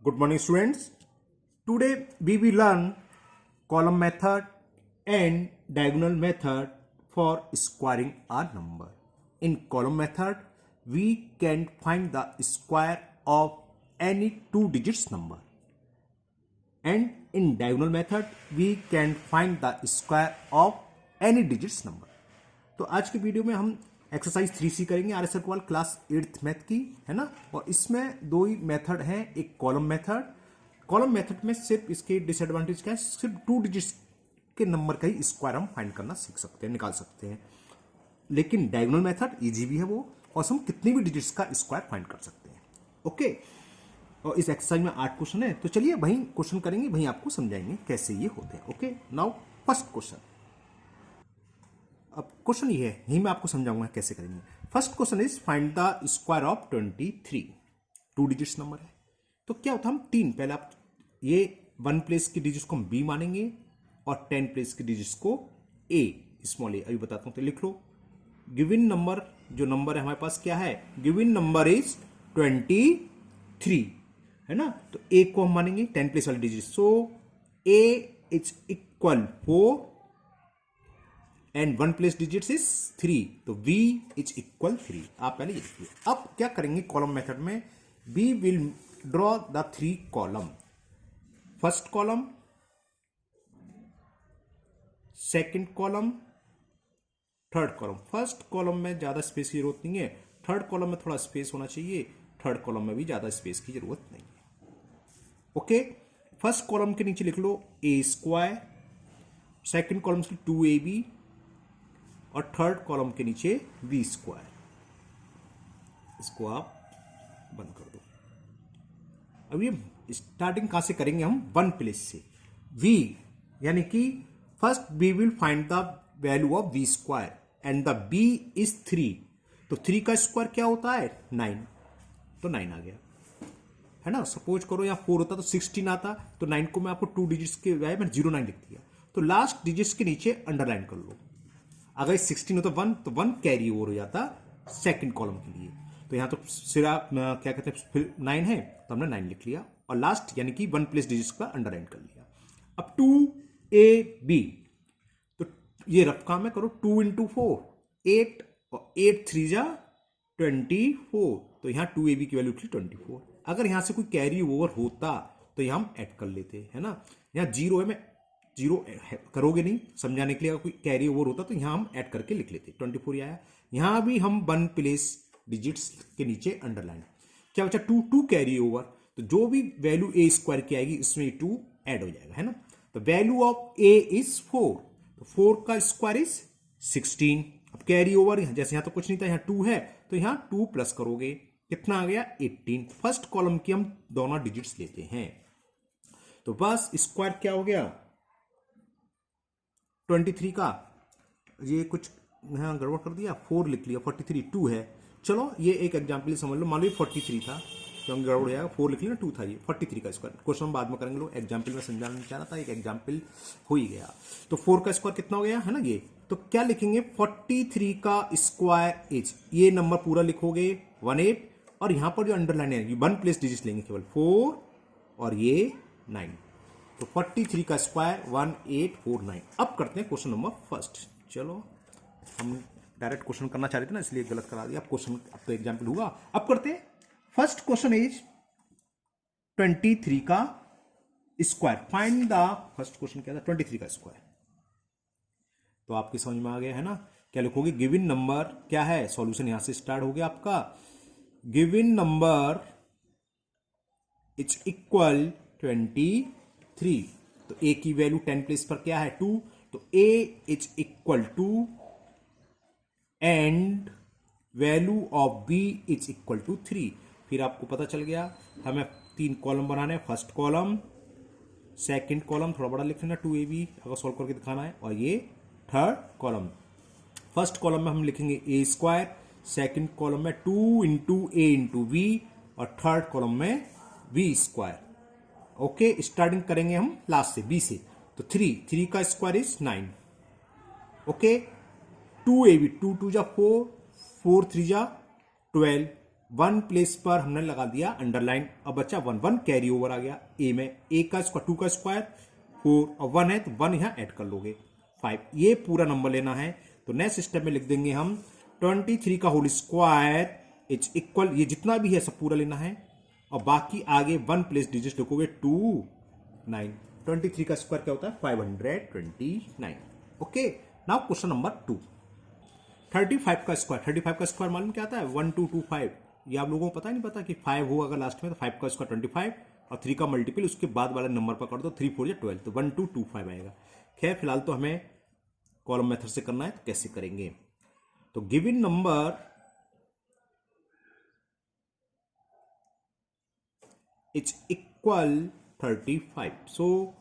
Good morning, students. Today we will learn column method and diagonal method for squaring a number. In column method, we can find the square of any two digits number, and in diagonal method we can find the square of any digits number. तो आज के video में हम exercise 3C करेंगे R S Agarwal class 8th math की, है ना। और इसमें दो ही मेथड हैं, एक कॉलम मेथड। कॉलम मेथड में सिर्फ इसके डिसएडवांटेज क्या है, सिर्फ टू डिजिट्स के नंबर का ही स्क्वायर हम फाइंड करना सीख सकते हैं, निकाल सकते हैं। लेकिन डायगोनल मेथड इजी भी है वो, और हम कितनी भी डिजिट्स का स्क्वायर फाइंड कर सकते हैं। ओके, और इस एक्सरसाइज में 8 क्वेश्चन है, तो चलिए वहीं क्वेश्चन करेंगे, वहीं आपको समझाएंगे कैसे ये होते हैं। Okay, now first question. अब क्वेश्चन ये है, यही मैं आपको समझाऊंगा कैसे करेंगे। First question is find the square of 23। Two digits number है, तो क्या होता है, हम तीन, पहले आप ये 1 प्लेस की डिजिट्स को हम बी मानेंगे और 10 प्लेस की डिजिट्स को ए, स्मॉल ए। अभी बताता हूं, तो लिख लो। गिवन नंबर, जो नंबर है हमारे पास क्या है, गिवन नंबर इज 23, है ना। तो ए को हम मानेंगे 10 प्लेस वाली digit, so A is equal 4 and 1 place digits is 3, तो v इज इक्वल 3। आप पहले ये लिखिए। अब क्या करेंगे कॉलम मेथड में, we will draw the 3 column. First column, second column, third column. First column में ज्यादा स्पेस की जरूरत नहीं है, थर्ड कॉलम में थोड़ा स्पेस होना चाहिए, थर्ड कॉलम में भी ज्यादा स्पेस की जरूरत नहीं है। ओके, फर्स्ट कॉलम के नीचे लिख लो ए स्क्वायर, सेकंड कॉलम से 2ab और थर्ड कॉलम के नीचे वी स्क्वायर। इसको आप बंद कर दो। अब ये स्टार्टिंग कहां से करेंगे हम, 1 प्लेस से। v यानी कि first we will find the value of v square and the b is 3, तो 3 का स्क्वायर क्या होता है 9, तो 9 आ गया, है ना। सपोज करो यहाँ 4 होता तो 16 आता, तो 9 को मैं आपको 2 डिजिट्स के बजाय मैं 09 लिख दिया, तो लास्ट डिजिट्स के नीचे अंडरलाइन कर लो। अगर 16 हो तो 1, तो 1 कैरी ओवर हो जाता सेकंड कॉलम के लिए। तो यहां तो सिरा क्या कहते हैं, फिर 9 है तो हमने 9 लिख लिया, और लास्ट यानी कि 1 प्लेस डिजिट्स का अंडरलाइन कर लिया। अब 2ab, तो ये रफ काम है, करो 2 इंटू 4 8, और 8 3 जा 24, तो यहां 2ab की वैल्यू थी 24। अगर यहां से कोई कैरी ओवर होता तो यहां हम ऐड कर लेते, है ना। यहां 0 है, मैं 0 करोगे नहीं, समझाने के लिए अगर कोई कैरी ओवर होता तो यहां हम ऐड करके लिख लेते, 24 आया। यहां भी हम 1 प्लेस डिजिट्स के नीचे अंडरलाइन, क्या बचा 2 कैरी ओवर, तो जो भी वैल्यू ए स्क्वायर की आएगी इसमें 2 ऐड हो जाएगा, है ना। तो वैल्यू ऑफ ए इज 4, तो 4 का स्क्वायर इज 16। अब कैरी ओवर, जैसे यहां तो कुछ नहीं था, यहां 2 है, तो यहां 2 प्लस करोगे, कितना आ गया 18। फर्स्ट कॉलम की हम दोनों डिजिट्स लेते हैं, तो बस स्क्वायर क्या हो गया 23 का। ये कुछ यहाँ गड़बड़ कर दिया, 4 लिख लिया, 43 2 है। चलो ये एक एग्जाम्पल समझ लो, मान लो ये 43 था, क्योंकि गड़बड़ हो जाएगा, 4 लिख लिया 2 था, ये 43 का स्क्वायर। क्वेश्चन हम बाद में करेंगे, लो एग्जाम्पल में समझाना चाह रहा था, एक एग्जाम्पल हो ही गया। तो 4 का स्क्वायर कितना हो गया, है ना ये। तो क्या लिखेंगे, 43 का स्क्वायर इज, ये नंबर पूरा लिखोगे 18, और यहां पर जो अंडरलाइन है 1 प्लेस डिजिट लेंगे केवल 4 और ये 9, तो 43 का स्क्वायर 1849। अब करते हैं क्वेश्चन नंबर फर्स्ट। चलो, हम डायरेक्ट क्वेश्चन करना चाह रहे थे ना, इसलिए गलत करा दिया। अब क्वेश्चन, अब तो एग्जाम्पल होगा। अब करते हैं फर्स्ट क्वेश्चन इज 23 का square, find the, first question क्या था 23 का स्क्वायर। तो आपकी समझ में आ गया, है ना। क्या लिखोगे, गिवन नंबर क्या है, सॉल्यूशन यहां से स्टार्ट हो गया आपका। गिवन नंबर इज इक्वल 23, तो a की वैल्यू 10 प्लेस पर क्या है 2, तो a is equal to and value of b is equal to 3। फिर आपको पता चल गया, हमें 3 कॉलम बनाने हैं। फर्स्ट कॉलम, सेकंड कॉलम थोड़ा बड़ा लिख लेना 2ab अगर सॉल्व करके दिखाना है, और ये थर्ड कॉलम। फर्स्ट कॉलम में हम लिखेंगे a स्क्वायर, सेकंड कॉलम में 2 इंटू a इंटू v, और थर्ड कॉलम में v स्क्वायर। ओके, स्टार्टिंग करेंगे हम लास्ट से, b से, तो 3 का स्क्वायर इज 9। ओके, 2ab, 2 2 जा 4, 4 3 जा 12, वन प्लेस पर हमने लगा दिया अंडरलाइन, अब बच्चा वन, वन कैरी ओवर आ गया ए में, ए का स्क्वायर, टू का स्क्वायर 4 और 1 है तो 1 यहां ऐड कर लोगे 5, ये पूरा नंबर लेना है। तो नेक्स्ट स्टेप में लिख देंगे हम 23 का होल स्क्वायर इज इक्वल, ये जितना भी है सब पूरा लेना है और बाकी आगे वन प्लेस डिजिट लिखोगे 2 9। 23 का स्क्वायर क्या होता है 529। Okay, now question number 2। 35 का स्क्वायर, 35 का स्क्वायर मालूम क्या आता है 1225, ये आप लोगों को पता नहीं पता कि 5 होगा अगर लास्ट में तो 5 का स्क्वायर 25 और 3 का मल्टीपल उसके बाद वाला नंबर पर कर दो, 3 4 12 तो 1225 आएगा। खैर फिलहाल तो हमें कॉलम मेथड से करना है, तो कैसे करेंगे, तो given number is equal 35, so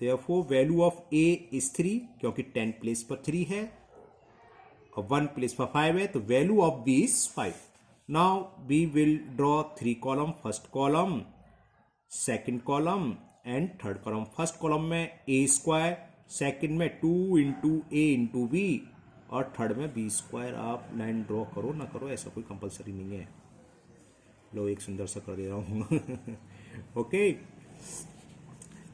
therefore value of A is 3 क्योंकि 10 प्लेस पर 3 है और 1 प्लेस पर 5 है, तो value of B is 5। Now we will draw 3 column, first column, second column and third column. First column में ए स्क्वायर, सेकंड में 2 into A into B और थर्ड में बी स्क्वायर। आप लाइन ड्रॉ करो ना करो ऐसा कोई कंपलसरी नहीं है, लो एक सुंदर सा कर दे रहा हूं ओके,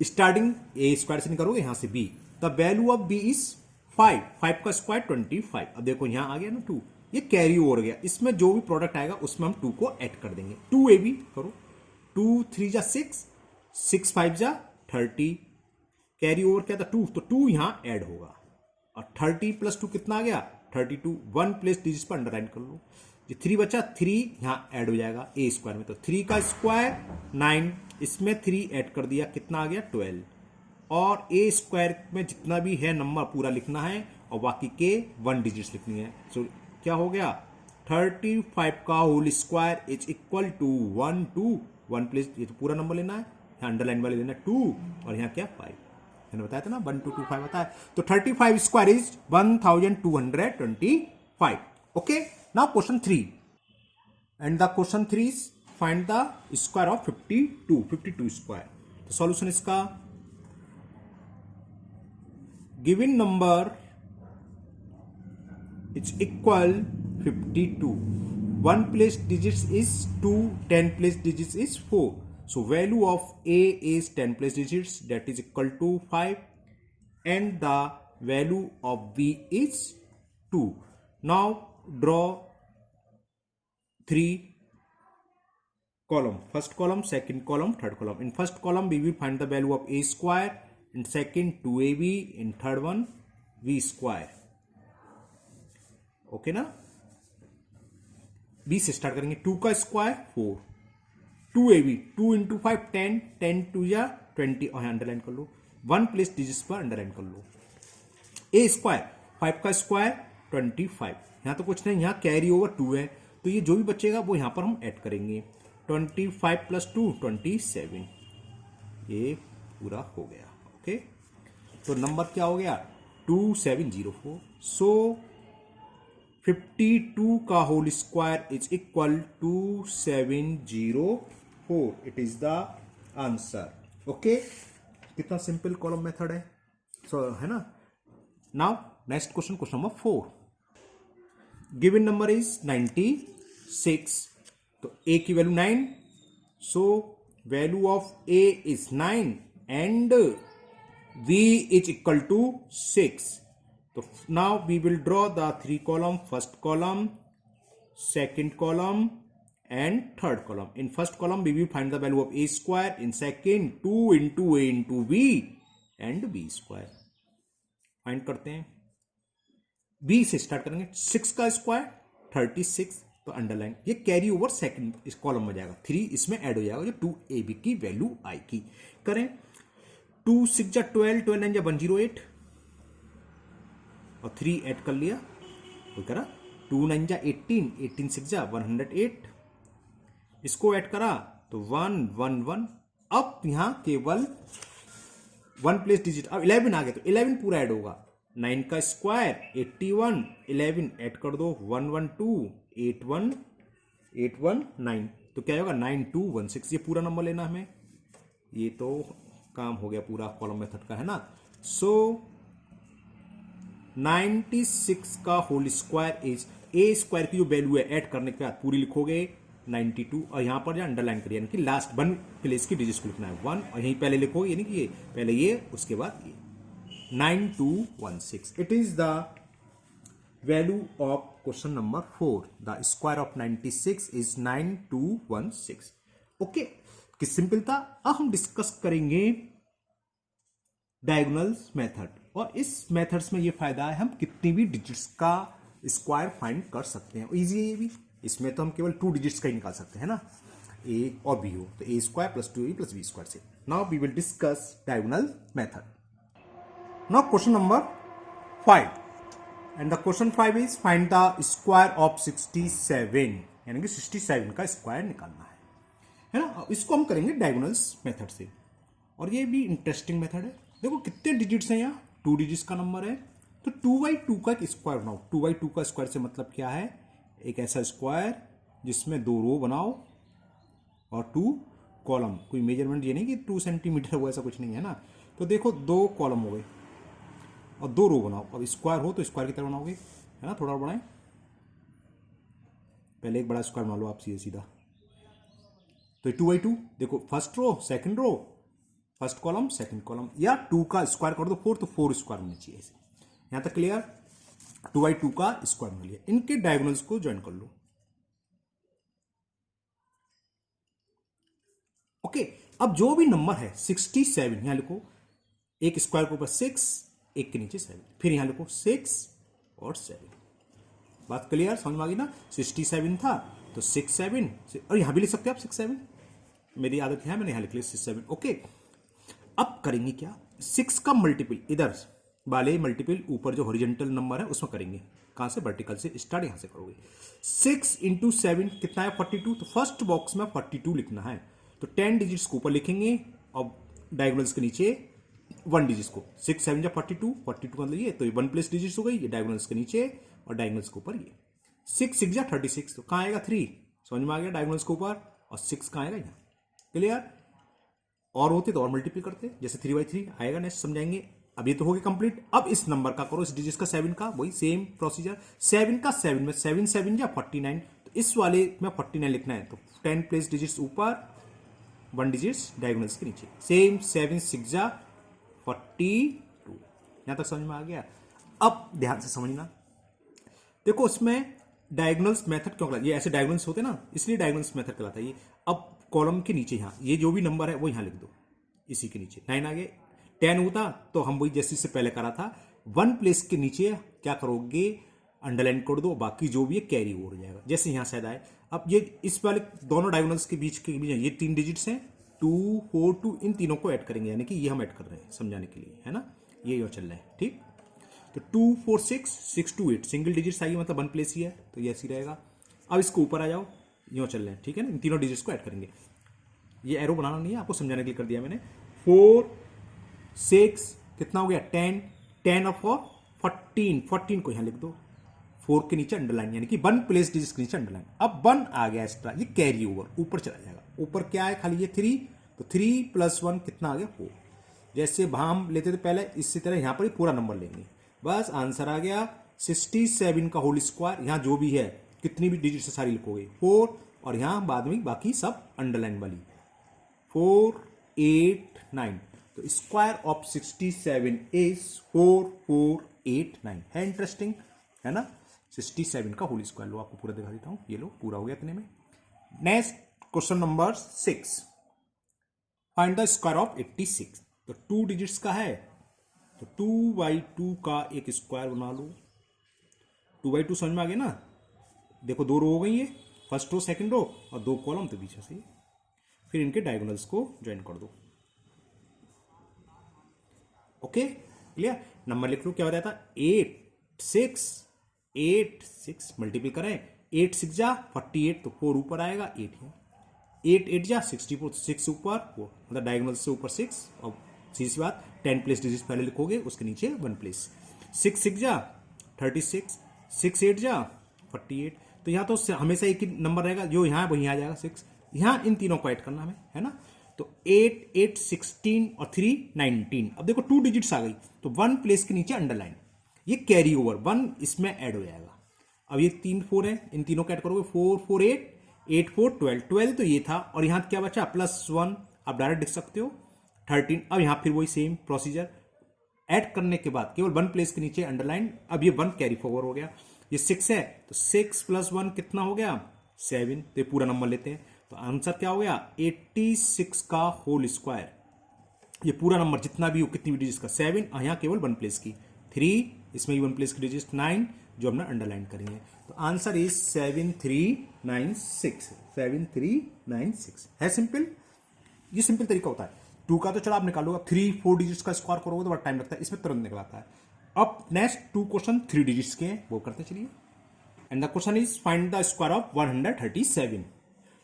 स्टार्टिंग ए स्क्वायर से नहीं करोगे यहां से B, the value of B is 5, 5 का स्क्वायर 25। अब देखो यहां आ गया ना 2, ये कैरी ओवर गया, इसमें जो भी प्रोडक्ट आएगा उसमें हम 2 को ऐड कर देंगे। 2 ए बी करो, 2 3 जा 6, 6 5 जा 30, कैरी ओवर क्या था 2, तो 2 यहां ऐड होगा और 30 प्लस 2 कितना आ गया 32, 1 प्लेस डिजिट पर अंडरलाइन कर लो, ये 3 बचा, 3 यहां ऐड हो जाएगा ए स्क्वायर में, तो 3 का स्क्वायर 9, इसमें 3 ऐड कर दिया कितना आ गया 12 और ए स्क्वायर में जितना भी है नंबर पूरा लिखना है और बाकी के 1 डिजिट्स लिखनी है। सो क्या हो गया 35 का whole square is equal to 1 2 1 place, ये तो पूरा नंबर लेना है, यहाँ अंडरलाइन वाले लेना 2 और यहाँ क्या 5, मैंने बताया था ना 1225 आता है, तो 35 square is 1225। Okay, now question 3 and the question 3 is find the square of 52 square. तो सॉल्यूशन इसका given number is equal 52, 1 place digits is 2, 10 place digits is 4, so value of a is 10 place digits, that is equal to 5 and the value of b is 2. Now draw 3 column, first column, second column, third column. In first column we will find the value of a square, in second 2ab, in third one b square. Okay ना, B से start करेंगे, 2 का square 4, 2ab, 2 into 5 10, 10 2 या 20 और underline कर लो, 1 place digits पर underline कर लो। ए square 5 का स्क्वायर 25, यहां तो कुछ नहीं, यहां कैरी ओवर 2 है तो ये जो भी बचेगा वो यहां पर हम ऐड करेंगे, 25 प्लस 2 27, ये पूरा हो गया। ओके, तो नंबर क्या हो गया 2704। सो 52 का whole square is equal 2704, it is the answer. Okay, कितना सिंपल कॉलम मेथड है, सो है ना। Now next question, question number 4, given number is 96, तो ए की वैल्यू 9, so value of A is 9 and v is equal to 6. So now we will draw the 3 column, first column, second column and third column. In first column we will find the value of a square, in second 2 into a into b and b square. Find करते हैं, b से start करेंगे, 6 का square 36, तो underline, ये carry over second इस column में जाएगा, 3 इसमें ऐड हो जाएगा जो 2ab की वैल्यू आएगी। करें 2 6 जा 12, 12 9 जा 108 और 3 ऐड कर लिया, वो करा 2 9 जा 18, 18 6 जा 108, इसको ऐड करा तो 1 1 1, अब यहां केवल 1 प्लेस डिजिट, अब 11 आ गया तो 11 पूरा ऐड होगा, 9 का स्क्वायर 81, 11 ऐड कर दो 112, 81 819, तो क्या होगा 9216, ये पूरा नंबर लेना हमें, ये तो काम हो गया पूरा कॉलम मेथड का, है ना। सो 96 का whole square is A square की जो वैल्यू है ऐड करने के बाद पूरी लिखोगे 92 और यहां पर जो अंडरलाइन करिए यानी कि लास्ट वन प्लेस की डिजिट्स को लिखना है 1 और यहीं पहले लिखोगे यानी कि ये पहले ये उसके बाद ये 9216 it is the value of question number 4 the square of 96 is 9216 okay कि सिंपल था। अब हम डिस्कस करेंगे डायगोनल्स मेथड और इस मेथड्स में ये फायदा है हम कितनी भी डिजिट्स का स्क्वायर फाइंड कर सकते हैं। इजी है ये भी, इसमें तो हम केवल 2 डिजिट्स का ही निकाल सकते हैं ना, ए और बी हो तो ए स्क्वायर प्लस 2ए प्लस बी स्क्वायर से। Now we will discuss diagonal method. Now question number 5 and the question 5 is find the square of 67 यानी कि 67 का स्क्वायर निकालना है ना। इसको हम करेंगे डायगोनल्स मेथड से और ये भी इंटरेस्टिंग मेथड है। देखो कितने डिजिट्स हैं यहाँ, 2 डिजिट्स का नंबर है तो 2/2 का एक स्क्वायर बनाओ। 2/2 का स्क्वायर से मतलब क्या है, एक ऐसा स्क्वायर जिसमें 2 रो बनाओ और 2 कॉलम। कोई मेजरमेंट ये नहीं कि 2 सेंटीमीटर हो, ऐसा कुछ नहीं है ना। तो देखो 2 कॉलम हो गए और 2 रो बनाओ। अब स्क्वायर हो तो स्क्वायर की तरह बनाओगे है ना, थोड़ा और बनाए। पहले एक बड़ा स्क्वायर बना लो आप सीधा सीधा। तो 2/2 देखो first row second row first column second column, या 2 का स्क्वायर कर दो 4 तो 4 स्क्वायर होने चाहिए ऐसे। यहां तक क्लियर। 2/2 का स्क्वायर बना लिया, इनके डायगोनल्स को ज्वाइन कर लो। ओके अब जो भी नंबर है 67 यहां लिखो, एक स्क्वायर के ऊपर 6 एक के नीचे 7, फिर यहां लिखो 6 और 7। बात क्लियर, समझ में आ गई ना। 67 था तो 6 7 और यहां भी लिख सकते हो आप 6 7, मेरी आदत है मैंने यहां लिख लिया 6 7। ओके अब करेंगे क्या, 6 का मल्टीपल इधर वाले मल्टीपल ऊपर जो हॉरिजॉन्टल नंबर है उसमें करेंगे। कहां से, वर्टिकल से स्टार्ट यहां से करोगे। 6 × 7 कितना है 42, तो फर्स्ट बॉक्स में 42 लिखना है। तो 10 डिजिट्स को ऊपर लिखेंगे और डायगोनल्स के नीचे 1 डिजिट्स को। 6 7 जा 42 का मतलब ये, तो ये 1 प्लेस डिजिट्स हो गई, ये डायगोनल्स के नीचे और डायगोनल्स के ऊपर ये। 6 6 जा 36 तो कहां आएगा 3, समझ में आ गया, डायगोनल्स के ऊपर और 6 कहां आएगा यहाँ। क्लियर, और होते तो और मल्टीप्लाई करते, जैसे 3/3 आएगा, नेक्स्ट समझाएंगे। अब ये तो हो गया कंप्लीट। अब इस नंबर का करो, इस डिजिट का 7 का, वही सेम प्रोसीजर। 7 का 7 में 7 7 जा 49, तो इस वाले में 49 लिखना है। तो 10 प्लेस डिजिट्स ऊपर 1 डिजिट्स डायगोनल्स के नीचे। सेम 7 6 जा 42। यहां तक समझ में आ गया। अब ध्यान से समझना, देखो उसमें डायगोनल्स मेथड क्यों कहलाता है, ये ऐसे डायगोनल्स होते ना इसलिए डायगोनल्स मेथड कहलाता है ये। अब कॉलम के नीचे यहां ये जो भी नंबर है वो यहां लिख दो, इसी के नीचे 9 आ गए। 10 होता तो हम वही जैसे से पहले करा था, 1 प्लेस के नीचे क्या करोगे, अंडरलाइन कर दो, बाकी जो भी है कैरी ओवर हो जाएगा, जैसे यहां शायद आए। अब ये इस वाले दोनों डायगोनल्स के बीच ये 3 डिजिट्स हैं, 2 4 2, इन तीनों को ऐड करेंगे, यानी कि ये हम ऐड कर रहे हैं समझाने के लिए, है ना, ये चल रहा है ठीक। तो 2 4 6 6 2 8 सिंगल डिजिट्स आई, मतलब 1 प्लेस ही है, तो ये ऐसी रहेगा। अब इसको ऊपर आ जाओ, यूँ चल रहे हैं ठीक है ना, इन तीनों डिजिट्स को ऐड करेंगे। ये एरो बनाना नहीं है, आपको समझाने के लिए कर दिया मैंने। 4 6 कितना हो गया 10 10 और 14 को यहां लिख दो, 4 के नीचे अंडरलाइन, यानी कि 1 प्लेस डिजिट्स के नीचे अंडरलाइन। अब 1 आ गया एक्स्ट्रा, ये कैरी ओवर ऊपर चला जाएगा। ऊपर क्या है खाली ये 3, तो 3 + 1 कितना आ गया 4। जैसे भाम लेते थे पहले, इसी तरह यहां पर ही पूरा नंबर लेंगे। बस आंसर आ गया 67 का होल स्क्वायर। यहां जो भी है कितनी भी डिजिट से सारी लिखोगे 4, और यहां बाद में बाकी सब अंडरलाइन वाली 4 8 9। तो स्क्वायर ऑफ 67 इज 4489 है। इंटरेस्टिंग है ना। 67 का होल स्क्वायर लो, आपको पूरा दिखा देता हूं, ये लो पूरा हो गया इतने में। Next question number 6, find the square of 86। तो 2 डिजिट्स का है, तो 2/2 का एक स्क्वायर बना लो। 2/2 समझ में आ गया ना। देखो 2 रो हो गई है, फर्स्ट रो सेकंड रो और 2 कॉलम, तो पीछे से फिर इनके डायगोनल्स को ज्वाइन कर दो। ओके क्लियर, नंबर लिख लो क्या हो जाता है 8 6 मल्टीप्लाई करें, 8 6 जा 48, तो 4 ऊपर आएगा, 8 है। 8 8 जा 64, 6 ऊपर 4, मतलब डायगोनल से ऊपर 6, और सीधी सी बात 10 प्लेस डिजिट पहले लिखोगे, उसके नीचे 1 प्लेस। 6 6 जा 36, 6 8 जा 48, तो यहां तो हमेशा एक ही नंबर रहेगा, जो यहां वहीं आ जाएगा 6। यहां इन तीनों को ऐड करना हमें, है ना। तो 8 8 16 और 3 19। अब देखो 2 डिजिट्स आ गई, तो 1 प्लेस के नीचे अंडरलाइन, ये कैरी ओवर 1 इसमें ऐड हो जाएगा। अब ये 3 4 है, इन तीनों को ऐड करोगे 4 4 8 8 4 12 12 तो ये था, और यहाँ क्या बचा +1, आप डायरेक्ट लिख सकते हो 13। अब यहाँ फिर वही सेम प्रोसीजर, ऐड करने के बाद केवल 1 प्लेस के नीचे अंडरलाइन, अब ये 1 कैरी फॉरवर्ड हो गया। ये 6 है तो 6 + 1 कितना हो गया 7, तो ये पूरा नंबर लेते हैं, तो आंसर क्या हो गया 86 का होल स्क्वायर। ये पूरा नंबर जितना भी हो, कितनी भी डिजिट का 7, और यहाँ केवल 1 प्लेस की 3, इसमें भी 1 प्लेस की डिजिट 9 जो हमने अंडरलाइन करी है। तो आंसर इज 7396, 7396 है। सिंपल, ये सिंपल तरीका होता है। 2 का तो चलो आप निकाल लो, अब 3 4 डिजिट्स का स्क्वायर करोगे तो बड़ा टाइम लगता है, इसमें तुरंत निकल आता है। अब नेक्स्ट 2 क्वेश्चन 3 डिजिट्स के हैं, वो करते चलिए। And the question is find the square of 137।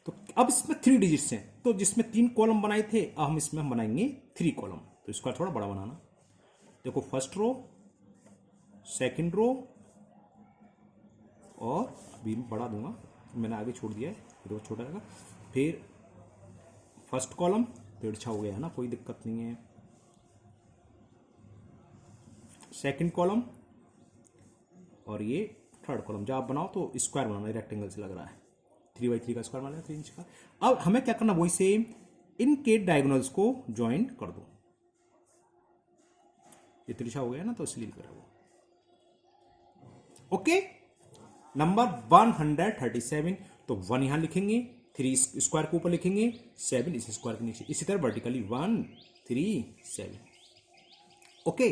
तो अब इसमें 3 डिजिट्स हैं, तो जिसमें 3 कॉलम बनाए थे, अब हम इसमें बनाएंगे 3 कॉलम। तो स्क्वायर थोड़ा बड़ा बनाना, देखो फर्स्ट रो, सेकंड रो, और अभी बढ़ा दूंगा, मैंने आगे छोड़ दिया है, फिर वो छोटा रहेगा। फिर फर्स्ट कॉलम, तिरछा हो गया है ना, कोई दिक्कत नहीं है। सेकंड कॉलम, और ये थर्ड कॉलम। जब आप बनाओ तो स्क्वायर बनाना, रेक्टेंगल से लग रहा है, 3x3 का स्क्वायर बनाना, 3 इंच का। अब हमें क्या करना, वही सेम इनके डायगोनल्स को ज्वाइन कर दो। ये तिरछा हो गया ना, तो इसलिए कर वो। ओके, नंबर 137, तो 1 यहां लिखेंगे, 3 स्क्वायर के ऊपर लिखेंगे, 7 इस स्क्वायर के नीचे, इसी तरह वर्टिकली 1 3 7। ओके,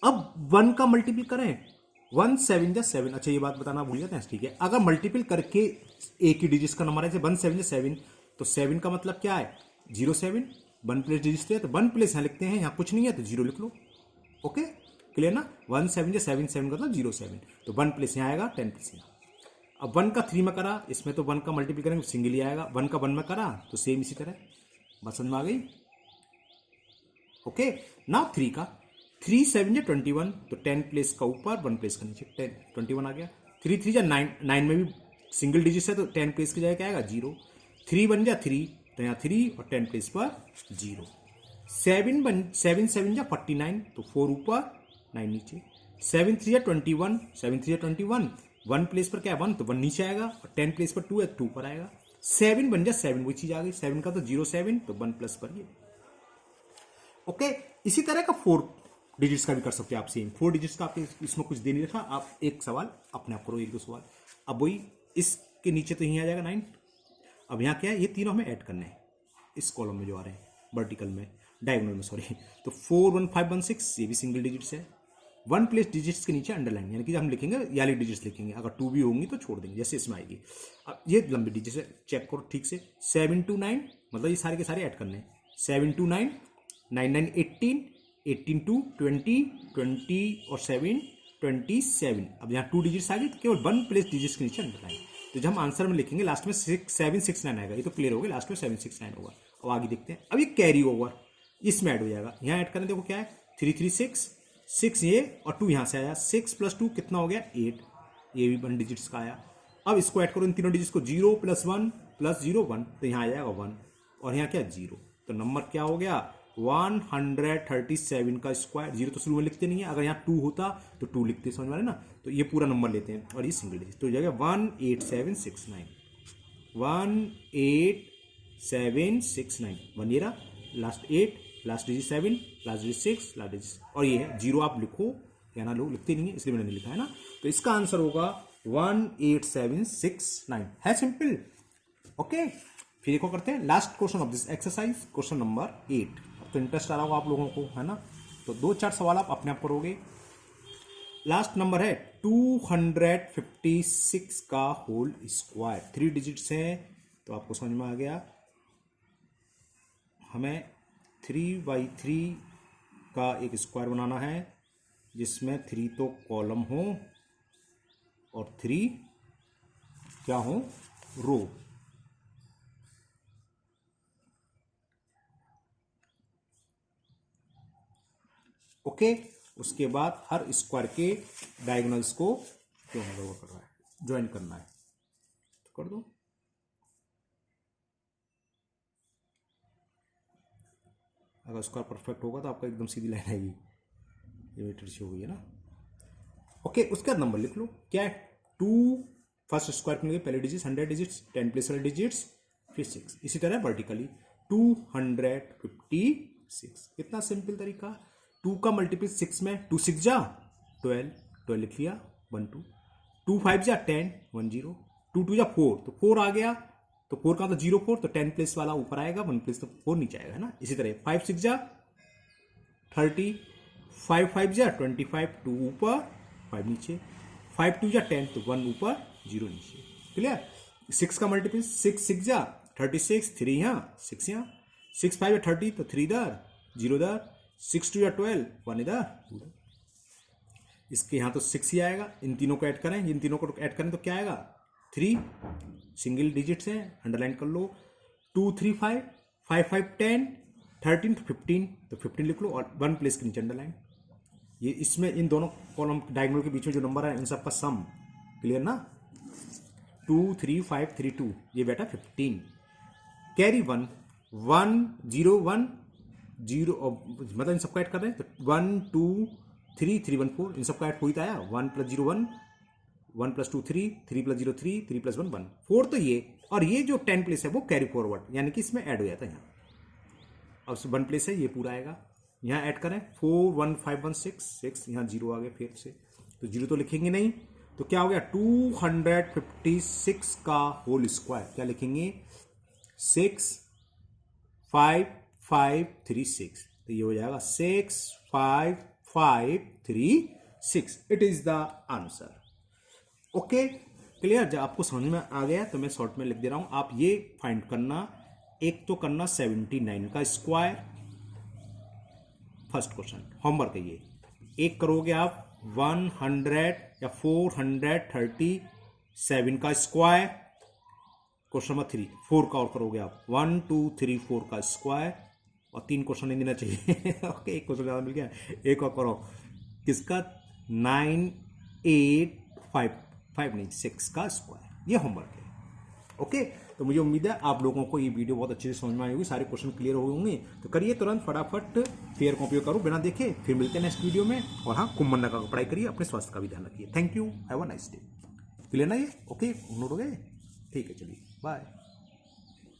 अब 1 का मल्टीपल करें, 1 7 जा 7। अच्छा, ये बात बताना भूल जाते हैं, ठीक है। अगर मल्टीपल करके एक ही डिजिट का नंबर है, 1 7 जा 7, तो 7 का मतलब क्या है 0 7, 1 प्लेस डिजिट है, तो 1 प्लेस यहां लिखते हैं, यहां कुछ नहीं है तो 0 लिख लो। ओके, क्लियर ना। 1 7 जा 7, 7 का मतलब 0 7, तो 1 प्लेस यहां आएगा, 10 प्लेस यहां। अब 1 का 3 में करा, इसमें तो 1 का मल्टीपल करेंगे सिंगल ही आएगा। 1 का 1 में करा तो सेम इसी तरह, बात समझ में आ गई। ओके, नाउ 3 का, 3 7 जा 21, तो 10 प्लेस का ऊपर, 1 प्लेस का नीचे, 10 21 आ गया। 3 3 जा 9, 9 में भी सिंगल डिजिट है, तो 10 प्लेस की जगह क्या आएगा 0। 3 1 जा 3, तो यहाँ 3 और 10 प्लेस पर 0। 7 7 जा 49, तो 4 ऊपर 9 नीचे। 7 3 जा 21, 7 3 जा 21, 1 प्लेस पर क्या है 1, तो 1 नीचे आएगा, और 10 प्लेस पर 2 है, 2 पर आएगा। 7 1 जा 7, वही चीज आ गई, 7 का तो 0 7, तो 1 प्लस पर ये। ओके, इसी तरह का 4 डिजिट्स का भी कर सकते हैं आप सेम। 4 डिजिट्स का आपके इसमें कुछ दे नहीं रखा, आप एक सवाल अपने आप करो, 1 2 सवाल। अब वही इसके नीचे तो यहीं आ जाएगा 9। अब यहाँ क्या है, ये तीनों हमें ऐड करने हैं इस कॉलम में जो आ रहे हैं, वर्टिकल में, डायगोनल में सॉरी। तो 4 1 5 1 6, ये भी सिंगल डिजिट्स है। 1 प्लेस डिजिट्स के नीचे अंडरलाइन, यानी कि हम लिखेंगे याली डिजिट्स लिखेंगे, अगर 2 भी होंगी तो छोड़ देंगे, जैसे इसमें आएगी। अब ये लंबी डिजिट्स है, चेक करो ठीक से। 7 2 9, मतलब ये सारे के सारे ऐड करने हैं। 7 2 9, 9 9 18, 18 2 20, 20 और 7 27। अब यहाँ 2 डिजिट्स आ गई, तो केवल 1 प्लेस डिजिट्स के नीचे अंडरलाइन। तो जब हम आंसर में लिखेंगे लास्ट में 6 7 6 9 आएगा, ये तो क्लियर हो गया, लास्ट में 7 6 9 होगा। अब आगे देखते हैं, अब ये कैरी ओवर इसमें ऐड हो जाएगा। यहाँ ऐड करें, देखो क्या है 3 3 6, 6 ये और 2 यहाँ से आया, 6 + 2 कितना हो गया 8, ये भी 1 डिजिट्स का आया। अब इसको ऐड करो इन तीनों डिजिट्स को, 0 + 1 + 0 1, तो यहाँ आ जाएगा 1, और यहाँ क्या 0, तो नंबर क्या हो गया 137 का स्क्वायर। 0 तो शुरू में लिखते नहीं है, अगर यहाँ 2 होता तो 2 लिखते, समझ में आ रहा है ना। तो ये पूरा नंबर लेते हैं, और ये सिंगल डिजिट, तो हो जाएगा 18769, 18769, 1 ये रहा, last 8, last digit 7, last digit 6, last digit, और ये है 0 आप लिखो या ना, लोग लिखते नहीं है इसलिए मैंने नहीं लिखा है ना। तो इसका आंसर होगा 18769, है सिंपल। ओके, फिर एक और करते हैं last question of this exercise, question number 8। अब तो इंटरेस्ट आ रहा होगा आप लोगों को, है ना। तो 2-4 सवाल आप अपने आप करोगे। लास्ट नंबर है 256 का होल स्क्वायर, 3 डिजिट्स हैं, तो आपको समझ में आ गया। हमें 3/3 का एक स्क्वायर बनाना है, जिसमें 3 तो कॉलम हो और 3 क्या हो रो। ओके, उसके बाद हर स्क्वायर के डायगोनल्स को क्यों कर रहा है, ज्वाइन करना है, तो कर दो। अगर स्क्वायर परफेक्ट होगा तो आपका एकदम सीधी लाइन आएगी, ये मीटर से हो गई है ना। ओके, उसके बाद नंबर लिख लो, क्या है 2 फर्स्ट स्क्वायर के लिए पहले डिजिट्स 100 डिजिट्स, 10 प्लेस वाले डिजिट्स, फिर 6। इसी तरह वर्टिकली 256। कितना सिंपल तरीका। 2 का मल्टीपल 6 में 2 6 जा 12, 12 लिख लिया 1 2, 2 5 जा 10 1 0, 2 2 जा 4 तो 4 आ गया, तो 4 का तो 0 4, तो 10 प्लेस वाला ऊपर आएगा, 1 प्लेस तो 4 नीचे आएगा, है ना। इसी तरह 5 6 जा 30, 5 5 जा 25, 2 ऊपर 5 नीचे, 5 2 जा 10 तो 1 ऊपर 0 नीचे। क्लियर। 6 का मल्टीपल 6 6 जा 36, 3 यहाँ 6 यहाँ, 6 5 या 30 तो 3 इधर 0 इधर, 6 2 या 12 1 इधर। इसके यहाँ तो 6 ही आएगा। इन तीनों को ऐड करें, इन तीनों को ऐड करें तो क्या आएगा 3, सिंगल डिजिट्स हैं, अंडरलाइन कर लो। 2 3 5 5 5 10 13 तो 15, तो 15 लिख लो और 1 प्लेस के नीचे अंडरलाइन। ये इसमें इन दोनों कॉलम डायगोनल के बीच में जो नंबर है इन सब का सम। क्लियर ना। 2 3 5 3 2 ये बेटा 15। कैरी 1 1 0 1 0, मतलब इन सबका ऐड कर रहे हैं तो 1 2 3 3 1 4, इन सबका ऐड हो ही तो आया 1 + 0 1, 1 + 2 3, 3 + 0 3, 3 + 1 1 4। तो ये और ये जो 10 प्लेस है वो कैरी फॉरवर्ड, यानी कि इसमें ऐड हो जाता है यहाँ। अब 1 प्लेस है ये पूरा आएगा, यहाँ ऐड करें 4 1 5 1 6 6, यहाँ 0 आ गया फिर से, तो 0 तो लिखेंगे नहीं, तो क्या हो गया 256 का होल स्क्वायर। क्या लिखेंगे 6 5 5 3 6, तो ये हो जाएगा 6 5 5 3 6। It is the answer. Okay clear. जब आपको समझ में आ गया तो मैं शॉर्ट में लिख दे रहा हूं, आप ये फाइंड करना। एक तो करना 79 का स्क्वायर, फर्स्ट क्वेश्चन होमवर्क है ये। एक करोगे आप 100 या 437 का स्क्वायर, क्वेश्चन नंबर 3 4 का और करोगे आप 1 2 3 4 का स्क्वायर, और 3 क्वेश्चन नहीं देना चाहिए ओके एक क्वेश्चन ज्यादा मिल गया। एक और करो किसका 9 8 5 5 नहीं 6 का स्क्वायर। ये होमवर्क है। ओके तो मुझे उम्मीद है आप लोगों को ये वीडियो बहुत अच्छे से समझ में आई होगी, सारे क्वेश्चन क्लियर हो होंगे। तो करिए तुरंत फटाफट, फेयर कॉपी करो बिना देखे। फिर मिलते हैं नेक्स्ट वीडियो में। और हाँ कुंभमंडा का पढ़ाई करिए, अपने स्वास्थ्य का भी ध्यान रखिए। Thank you, have a nice day. Clear ना ये? ओके नोट हो गए? ठीक है चलिए बाय।